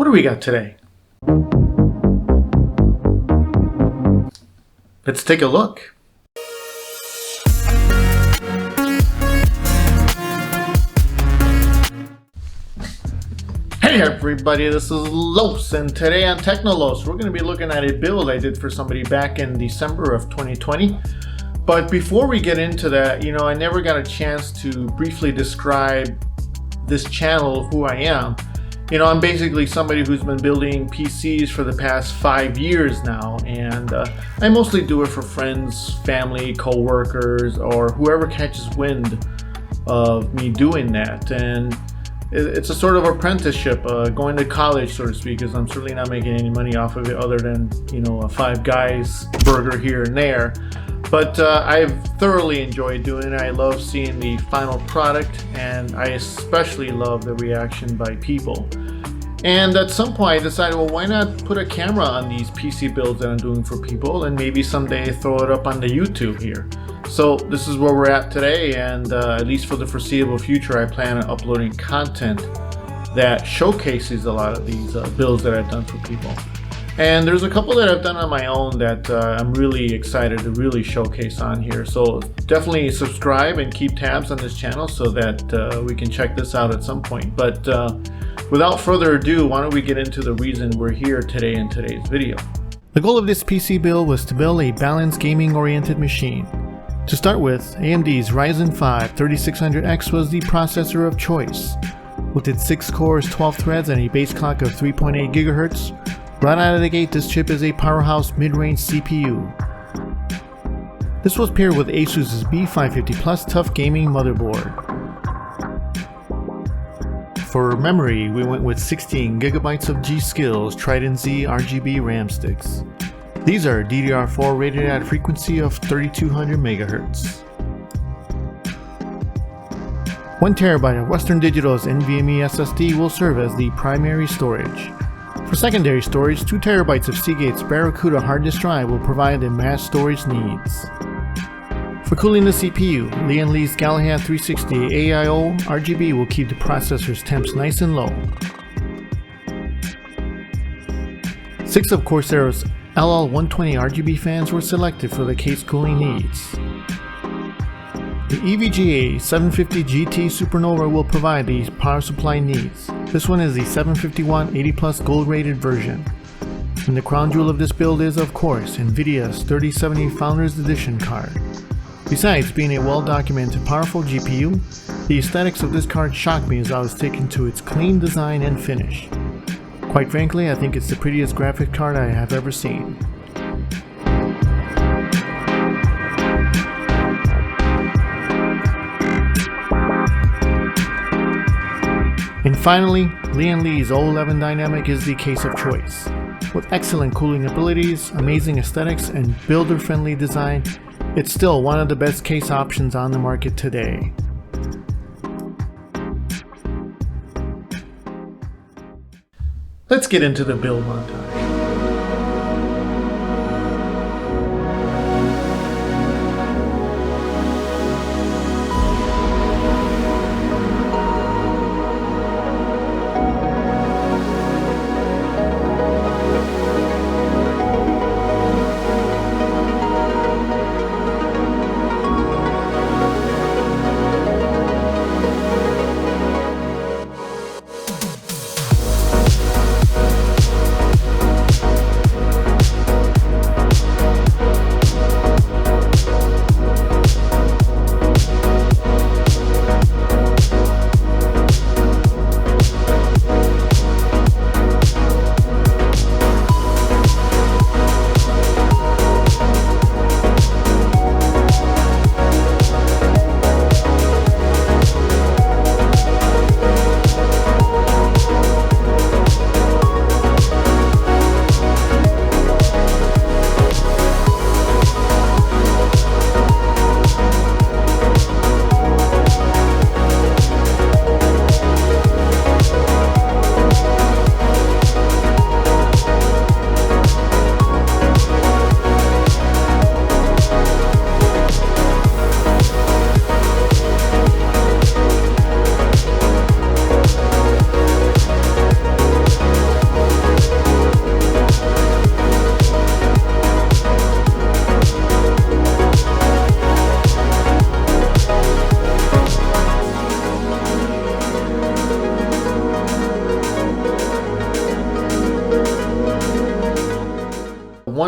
do we got today? Let's take a look. Hey everybody, this is Los, and today on TechKnowLOS we're going to be looking at a build I did for somebody back in December of 2020. But before we get into that, I never got a chance to briefly describe this channel, who I am. I'm basically somebody who's been building PCs for the past 5 years now, and I mostly do it for friends, family, co-workers, or whoever catches wind of me doing that. And it's a sort of apprenticeship, going to college, so to speak, because I'm certainly not making any money off of it other than, a Five Guys burger here and there. But I've thoroughly enjoyed doing it. I love seeing the final product, and I especially love the reaction by people. And at some point I decided, well, why not put a camera on these PC builds that I'm doing for people, and maybe someday throw it up on the YouTube here. So this is where we're at today, and at least for the foreseeable future, I plan on uploading content that showcases a lot of these builds that I've done for people. And there's a couple that I've done on my own that I'm really excited to really showcase on here. So definitely subscribe and keep tabs on this channel so that we can check this out at some point. But without further ado, why don't we get into the reason we're here today in today's video. The goal of this PC build was to build a balanced gaming-oriented machine. To start with, AMD's Ryzen 5 3600X was the processor of choice. With its 6 cores, 12 threads, and a base clock of 3.8 GHz, right out of the gate, this chip is a powerhouse mid-range CPU. This was paired with ASUS's B550 Plus Tough Gaming motherboard. For memory, we went with 16 GB of G.Skill's Trident Z RGB RAM sticks. These are DDR4 rated at a frequency of 3200 MHz. 1 TB of Western Digital's NVMe SSD will serve as the primary storage. For secondary storage, 2 TB of Seagate's Barracuda hard disk drive will provide the mass storage needs. For cooling the CPU, Lian's Galahad 360 AIO RGB will keep the processor's temps nice and low. 6 of Corsair's LL120 RGB fans were selected for the case cooling needs. The EVGA 750 GT Supernova will provide these power supply needs. This one is the 750W 80+ gold rated version. And the crown jewel of this build is, of course, NVIDIA's 3070 Founders Edition card. Besides being a well-documented powerful GPU, the aesthetics of this card shocked me as I was taken to its clean design and finish. Quite frankly, I think it's the prettiest graphic card I have ever seen. And finally, Lian's O11 Dynamic is the case of choice. With excellent cooling abilities, amazing aesthetics, and builder-friendly design, it's still one of the best case options on the market today. Let's get into the build montage.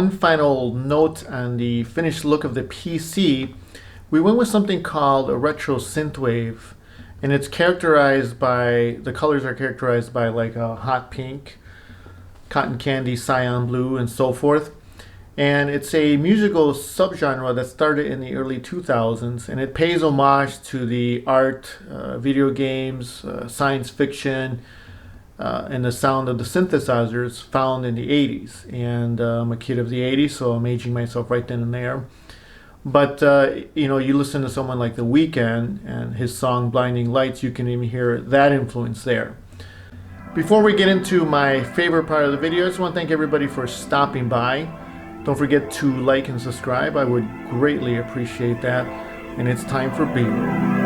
one final note on the finished look of the PC, we went with something called a retro synthwave, and it's characterized by, the colors are characterized by like a hot pink, cotton candy, cyan blue, and so forth. And it's a musical subgenre that started in the early 2000s, and it pays homage to the art, video games, science fiction, and the sound of the synthesizers found in the 80s. And I'm a kid of the 80s, so I'm aging myself right then and there. But you know, you listen to someone like The Weeknd and his song Blinding Lights, you can even hear that influence there. Before we get into my favorite part of the video, I just want to thank everybody for stopping by. Don't forget to like and subscribe. I would greatly appreciate that. And it's time for B-roll.